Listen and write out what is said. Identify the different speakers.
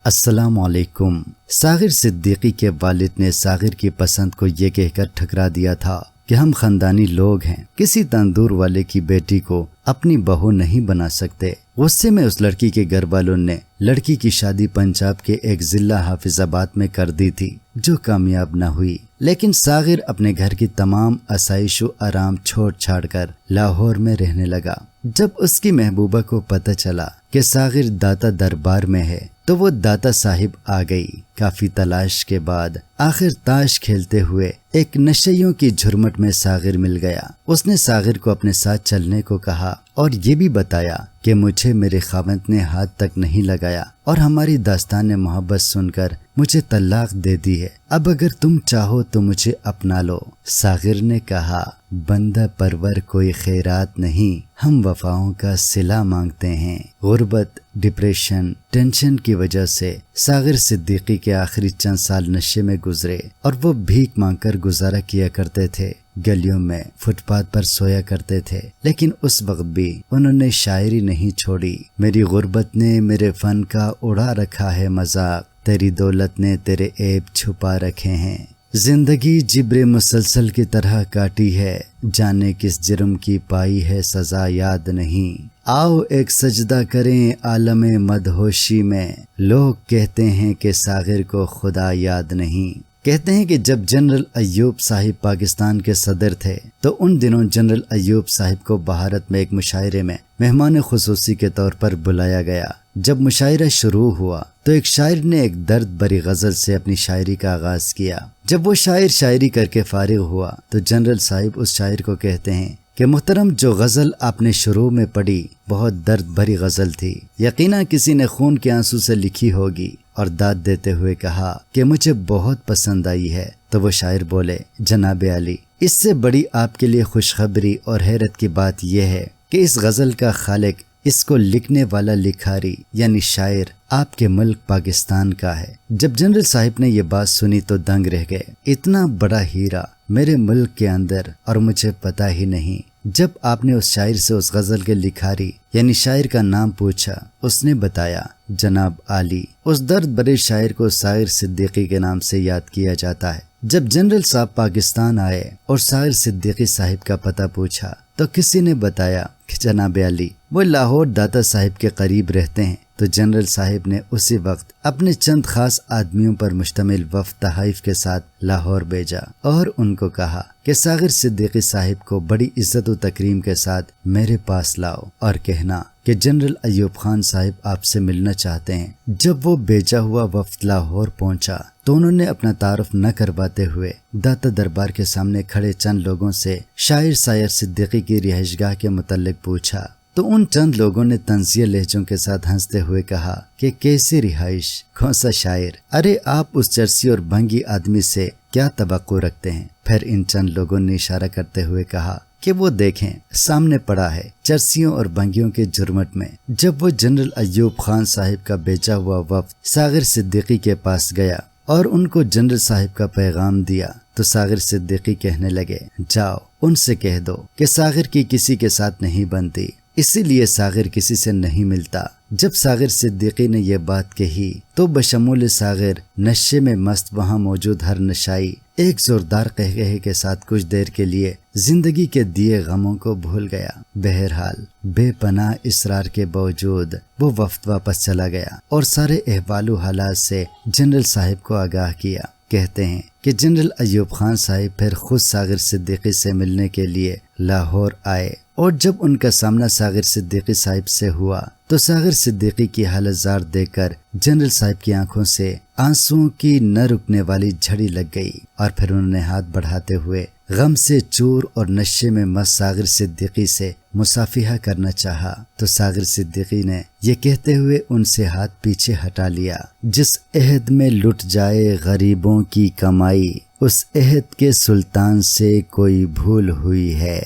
Speaker 1: السلام علیکم۔ ساغر صدیقی کے والد نے ساغر کی پسند کو یہ کہہ کر ٹھکرا دیا تھا کہ ہم خاندانی لوگ ہیں، کسی تندور والے کی بیٹی کو اپنی بہو نہیں بنا سکتے۔ غصے میں اس لڑکی کے گھر والوں نے لڑکی کی شادی پنجاب کے ایک ضلع حافظ آباد میں کر دی تھی، جو کامیاب نہ ہوئی۔ لیکن ساغر اپنے گھر کی تمام آسائش و آرام چھوڑ چھاڑ کر لاہور میں رہنے لگا۔ جب اس کی محبوبہ کو پتہ چلا کہ ساغر داتا دربار میں ہے تو وہ داتا صاحب آ گئی۔ کافی تلاش کے بعد آخر تاش کھیلتے ہوئے ایک نشیوں کی جھرمٹ میں ساغر مل گیا۔ اس نے ساغر کو اپنے ساتھ چلنے کو کہا اور یہ بھی بتایا کہ مجھے میرے خاوند نے ہاتھ تک نہیں لگایا اور ہماری داستان محبت سن کر مجھے طلاق دے دی ہے۔ اب اگر تم چاہو تو مجھے اپنا لو۔ ساغر نے کہا، بندہ پرور کوئی خیرات نہیں، ہم وفاؤں کا صلہ مانگتے ہیں۔ غربت، ڈپریشن، ٹینشن کی وجہ سے ساغر صدیقی کے آخری چند سال نشے میں گزرے اور وہ بھیک مانگ کر گزارا کیا کرتے تھے۔ گلیوں میں فٹ پاتھ پر سویا کرتے تھے، لیکن اس وقت بھی انہوں نے شاعری نہیں چھوڑی۔ میری غربت نے میرے فن کا اڑا رکھا ہے مذاق، تیری دولت نے تیرے عیب چھپا رکھے ہیں۔ زندگی جبر مسلسل کی طرح کاٹی ہے، جانے کس جرم کی پائی ہے سزا یاد نہیں۔ آؤ ایک سجدہ کریں عالم مدہوشی میں، لوگ کہتے ہیں کہ ساغر کو خدا یاد نہیں۔ کہتے ہیں کہ جب جنرل ایوب صاحب پاکستان کے صدر تھے تو ان دنوں جنرل ایوب صاحب کو بھارت میں ایک مشاعرے میں مہمان خصوصی کے طور پر بلایا گیا۔ جب مشاعرہ شروع ہوا تو ایک شاعر نے ایک درد بری غزل سے اپنی شاعری کا آغاز کیا۔ جب وہ شاعر شاعری کر کے فارغ ہوا تو جنرل صاحب اس شاعر کو کہتے ہیں کہ محترم، جو غزل آپ نے شروع میں پڑھی بہت درد بھری غزل تھی، یقیناً کسی نے خون کے آنسو سے لکھی ہوگی، اور داد دیتے ہوئے کہا کہ مجھے بہت پسند آئی ہے۔ تو وہ شاعر بولے، جناب عالی، اس سے بڑی آپ کے لیے خوشخبری اور حیرت کی بات یہ ہے کہ اس غزل کا خالق، اس کو لکھنے والا لکھاری یعنی شاعر آپ کے ملک پاکستان کا ہے۔ جب جنرل صاحب نے یہ بات سنی تو دنگ رہ گئے۔ اتنا بڑا ہیرا میرے ملک کے اندر اور مجھے پتہ ہی نہیں۔ جب آپ نے اس شاعر سے اس غزل کے لکھاری یعنی شاعر کا نام پوچھا، اس نے بتایا، جناب عالی، اس درد بھرے شاعر کو ساغر صدیقی کے نام سے یاد کیا جاتا ہے۔ جب جنرل صاحب پاکستان آئے اور ساغر صدیقی صاحب کا پتہ پوچھا تو کسی نے بتایا کہ جناب عالی، وہ لاہور داتا صاحب کے قریب رہتے ہیں۔ تو جنرل صاحب نے اسی وقت اپنے چند خاص آدمیوں پر مشتمل وفد تحائف کے ساتھ لاہور بھیجا اور ان کو کہا کہ ساغر صدیقی صاحب کو بڑی عزت و تکریم کے ساتھ میرے پاس لاؤ اور کہنا کہ جنرل ایوب خان صاحب آپ سے ملنا چاہتے ہیں۔ جب وہ بھیجا ہوا وفد لاہور پہنچا تو انہوں نے اپنا تعارف نہ کرواتے ہوئے داتا دربار کے سامنے کھڑے چند لوگوں سے شاعر ساغر صدیقی کی رہائش گاہ کے متعلق پوچھا۔ تو ان چند لوگوں نے طنزیہ لہجوں کے ساتھ ہنستے ہوئے کہا کہ کیسی رہائش، کون سا شاعر، ارے آپ اس چرسی اور بھنگی آدمی سے کیا توقع رکھتے ہیں؟ پھر ان چند لوگوں نے اشارہ کرتے ہوئے کہا کہ وہ دیکھیں، سامنے پڑا ہے چرسیوں اور بھنگیوں کے جرمٹ میں۔ جب وہ جنرل ایوب خان صاحب کا بھیجا ہوا وفد ساغر صدیقی کے پاس گیا اور ان کو جنرل صاحب کا پیغام دیا تو ساغر صدیقی کہنے لگے، جاؤ ان سے کہہ دو کہ ساغر کی کسی کے ساتھ نہیں بنتی، اسی لیے ساغر کسی سے نہیں ملتا۔ جب ساغر صدیقی نے یہ بات کہی تو بشمول ساغر نشے میں مست وہاں موجود ہر نشائی ایک زوردار قہقہے کے ساتھ کچھ دیر کے لیے زندگی کے دیے غموں کو بھول گیا۔ بہرحال بے پناہ اصرار کے باوجود وہ وفد واپس چلا گیا اور سارے احوال و حالات سے جنرل صاحب کو آگاہ کیا۔ کہتے ہیں کہ جنرل ایوب خان صاحب پھر خود ساغر صدیقی سے ملنے کے لیے لاہور آئے، اور جب ان کا سامنا ساغر صدیقی صاحب سے ہوا تو ساغر صدیقی کی حالت زار دیکھ کر جنرل صاحب کی آنکھوں سے آنسوؤں کی نہ رکنے والی جھڑی لگ گئی، اور پھر انہوں نے ہاتھ بڑھاتے ہوئے غم سے چور اور نشے میں مست ساغر صدیقی سے مصافحہ کرنا چاہا تو ساغر صدیقی نے یہ کہتے ہوئے ان سے ہاتھ پیچھے ہٹا لیا، جس عہد میں لٹ جائے غریبوں کی کمائی، اس عہد کے سلطان سے کوئی بھول ہوئی ہے۔